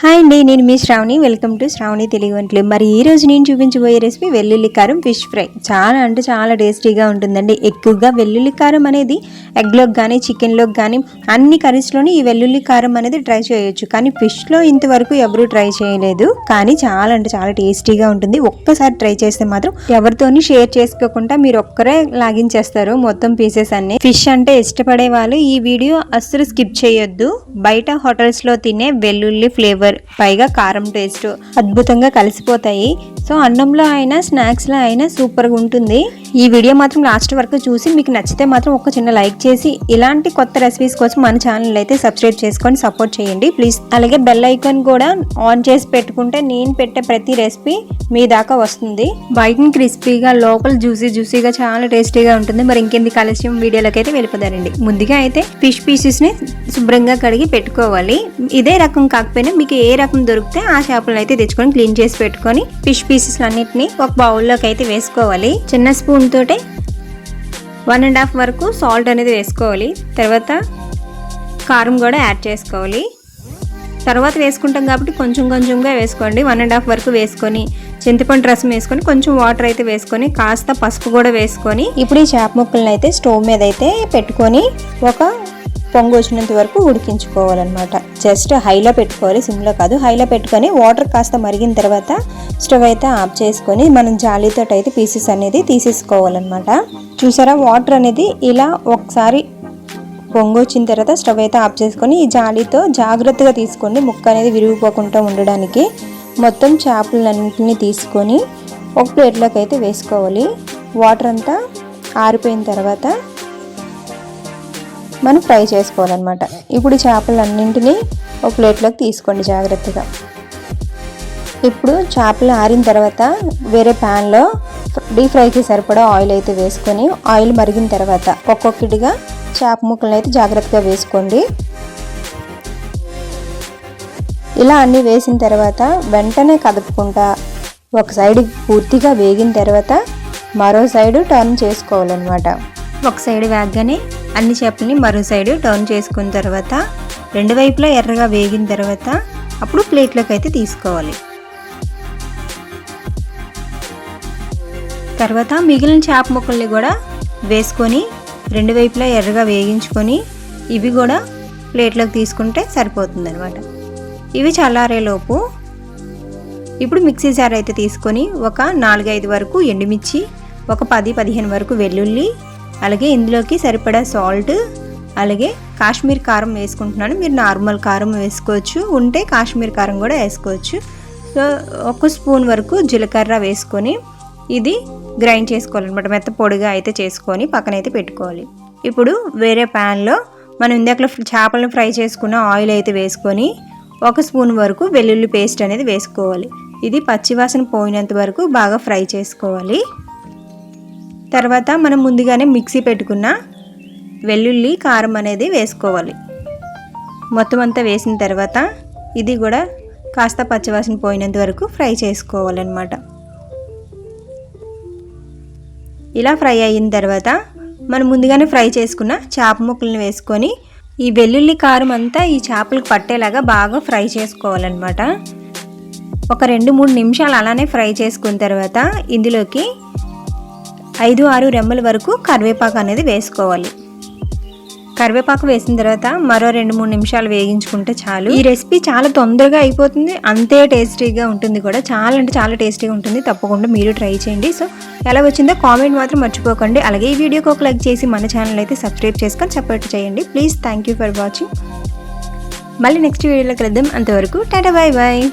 Hi అండి, నేను మీ Shravani. Welcome to Shravani Telugu వంటలు. మరి ఈ రోజు నేను చూపించబోయే రెసిపీ వెల్లుల్లి కారం ఫిష్ ఫ్రై. చాలా అంటే చాలా టేస్టీగా ఉంటుందండి. ఎక్కువగా వెల్లుల్లి కారం అనేది ఎగ్లోకి కానీ చికెన్లోకి కానీ అన్ని కర్రీస్లోని ఈ వెల్లుల్లి కారం అనేది ట్రై చేయొచ్చు. కానీ ఫిష్లో ఇంతవరకు ఎవరు ట్రై చేయలేదు. కానీ చాలా అంటే చాలా టేస్టీగా ఉంటుంది. ఒక్కసారి ట్రై చేస్తే మాత్రం ఎవరితోని షేర్ చేసుకోకుండా మీరు ఒక్కరే లాగించేస్తారు మొత్తం పీసెస్ అన్ని. ఫిష్ అంటే ఇష్టపడే వాళ్ళు ఈ వీడియో అస్సలు స్కిప్ చేయొద్దు. బయట హోటల్స్లో తినే వెల్లుల్లి ఫ్లేవర్ పైగా కారం టేస్ట్ అద్భుతంగా కలిసిపోతాయి. సో అన్నంలో అయినా స్నాక్స్లో అయినా సూపర్గా ఉంటుంది. ఈ వీడియో మాత్రం లాస్ట్ వరకు చూసి మీకు నచ్చితే మాత్రం ఒక చిన్న లైక్ చేసి ఇలాంటి కొత్త రెసిపీస్ కోసం మన ఛానల్ అయితే సబ్స్క్రైబ్ చేసుకొని సపోర్ట్ చేయండి ప్లీజ్. అలాగే బెల్ ఐకాన్ కూడా ఆన్ చేసి పెట్టుకుంటే నేను పెట్టే ప్రతి రెసిపీ మీ దాకా వస్తుంది. బయట క్రిస్పీగా లోపల జ్యూసీగా చాలా టేస్టీగా ఉంటుంది. మరి ఇంకెందుకు ఆలస్యం వీడియోలోకి అయితే వెళ్ళిపోతారండి. ముందుగా అయితే ఫిష్ పీసెస్ని శుభ్రంగా కడిగి పెట్టుకోవాలి. ఇదే రకం కాకపోయినా మీకు ఏ రకం దొరికితే ఆ చేపలను అయితే తెచ్చుకొని క్లీన్ చేసి పెట్టుకొని ఫిష్ పీసెస్ అన్నిటిని ఒక బౌల్లోకి అయితే వేసుకోవాలి. చిన్న స్పూన్ తోటే 1.5 వరకు సాల్ట్ అనేది వేసుకోవాలి. తర్వాత కారం కూడా యాడ్ చేసుకోవాలి. తర్వాత వేసుకుంటాం కాబట్టి కొంచెంగా వేసుకోండి. 1.5 వరకు వేసుకొని చింతపండు రసం వేసుకొని కొంచెం వాటర్ అయితే వేసుకొని కాస్త పసుపు కూడా వేసుకొని ఇప్పుడు ఈ చేప ముక్కలను అయితే స్టవ్ మీద అయితే పెట్టుకొని ఒక పొంగు వచ్చినంత వరకు ఉడికించుకోవాలన్నమాట. జస్ట్ హైలో పెట్టుకోవాలి, సిమ్లో కాదు. హైలో పెట్టుకొని వాటర్ కాస్త మరిగిన తర్వాత స్టవ్ అయితే ఆఫ్ చేసుకొని మనం జాలీతో అయితే పీసెస్ అనేది తీసేసుకోవాలన్నమాట. చూసారా, వాటర్ అనేది ఇలా ఒకసారి పొంగు వచ్చిన తర్వాత స్టవ్ అయితే ఆఫ్ చేసుకొని ఈ జాలీతో జాగ్రత్తగా తీసుకోండి, ముక్క అనేది విరిగిపోకుండా ఉండడానికి. మొత్తం చేపలన్నింటినీ తీసుకొని ఒక ప్లేట్లోకి అయితే వేసుకోవాలి. వాటర్ అంతా ఆరిపోయిన తర్వాత మనం ఫ్రై చేసుకోవాలన్నమాట. ఇప్పుడు చేపలన్నింటినీ ఒక ప్లేట్లోకి తీసుకోండి జాగ్రత్తగా. ఇప్పుడు చేపలు ఆరిన తర్వాత వేరే ప్యాన్లో డీప్ ఫ్రైకి సరిపడా ఆయిల్ అయితే వేసుకొని ఆయిల్ మరిగిన తర్వాత ఒక్కొక్కటిగా చేప ముక్కలను అయితే జాగ్రత్తగా వేసుకోండి. ఇలా అన్నీ వేసిన తర్వాత వెంటనే కదుపుకుంటా ఒక సైడ్ పూర్తిగా వేగిన తర్వాత మరో సైడు టర్న్ చేసుకోవాలన్నమాట. ఒక సైడ్ వేగగానే అన్ని చేపలని మరో సైడ్ టర్న్ చేసుకున్న తర్వాత రెండు వైపులా ఎర్రగా వేగిన తర్వాత అప్పుడు ప్లేట్లోకి అయితే తీసుకోవాలి. తర్వాత మిగిలిన చేప ముక్కల్ని కూడా వేసుకొని రెండు వైపులా ఎర్రగా వేగించుకొని ఇవి కూడా ప్లేట్లోకి తీసుకుంటే సరిపోతుంది అనమాట. ఇవి చల్లారేలోపు ఇప్పుడు మిక్సీ జార్ అయితే తీసుకొని ఒక 4-5 వరకు ఎండుమిర్చి, ఒక 10-15 వరకు వెల్లుల్లి, అలాగే ఇందులోకి సరిపడా సాల్ట్, అలాగే కాశ్మీర్ కారం వేసుకుంటున్నాను. మీరు నార్మల్ కారం వేసుకోవచ్చు, ఉంటే కాశ్మీర్ కారం కూడా వేసుకోవచ్చు. సో 1 స్పూన్ వరకు జీలకర్ర వేసుకొని ఇది గ్రైండ్ చేసుకోవాలన్నమాట. మెత్త పొడిగా అయితే చేసుకొని పక్కనైతే పెట్టుకోవాలి. ఇప్పుడు వేరే ప్యాన్లో మనం ఇందాకలో చేపలను ఫ్రై చేసుకున్న ఆయిల్ అయితే వేసుకొని 1 స్పూన్ వరకు వెల్లుల్లి పేస్ట్ అనేది వేసుకోవాలి. ఇది పచ్చివాసన పోయినంత వరకు బాగా ఫ్రై చేసుకోవాలి. తర్వాత మనం ముందుగానే మిక్సీ పెట్టుకున్న వెల్లుల్లి కారం అనేది వేసుకోవాలి. మొత్తం అంతా వేసిన తర్వాత ఇది కూడా కాస్త పచ్చివాసన పోయినంత వరకు ఫ్రై చేసుకోవాలన్నమాట. ఇలా ఫ్రై అయిన తర్వాత మనం ముందుగానే ఫ్రై చేసుకున్న చేప ముక్కలను వేసుకొని ఈ వెల్లుల్లి కారం అంతా ఈ చేపలకు పట్టేలాగా బాగా ఫ్రై చేసుకోవాలన్నమాట. ఒక 2-3 నిమిషాలు అలానే ఫ్రై చేసుకున్న తర్వాత ఇందులోకి 5-6 రెమ్మల వరకు కరివేపాకు అనేది వేసుకోవాలి. కరివేపాకు వేసిన తర్వాత మరో 2-3 నిమిషాలు వేగించుకుంటే చాలు. ఈ రెసిపీ చాలా తొందరగా అయిపోతుంది, అంతే టేస్టీగా ఉంటుంది కూడా. చాలా అంటే చాలా టేస్టీగా ఉంటుంది. తప్పకుండా మీరు ట్రై చేయండి. సో ఎలా వచ్చిందో కామెంట్ మాత్రం మర్చిపోకండి. అలాగే ఈ వీడియోకి ఒక లైక్ చేసి మన ఛానల్ అయితే సబ్స్క్రైబ్ చేసుకొని సపోర్ట్ చేయండి please. Thank you for watching. మళ్ళీ నెక్స్ట్ వీడియోలో కలుద్దాం. అంతవరకు టాటా, బాయ్ బాయ్.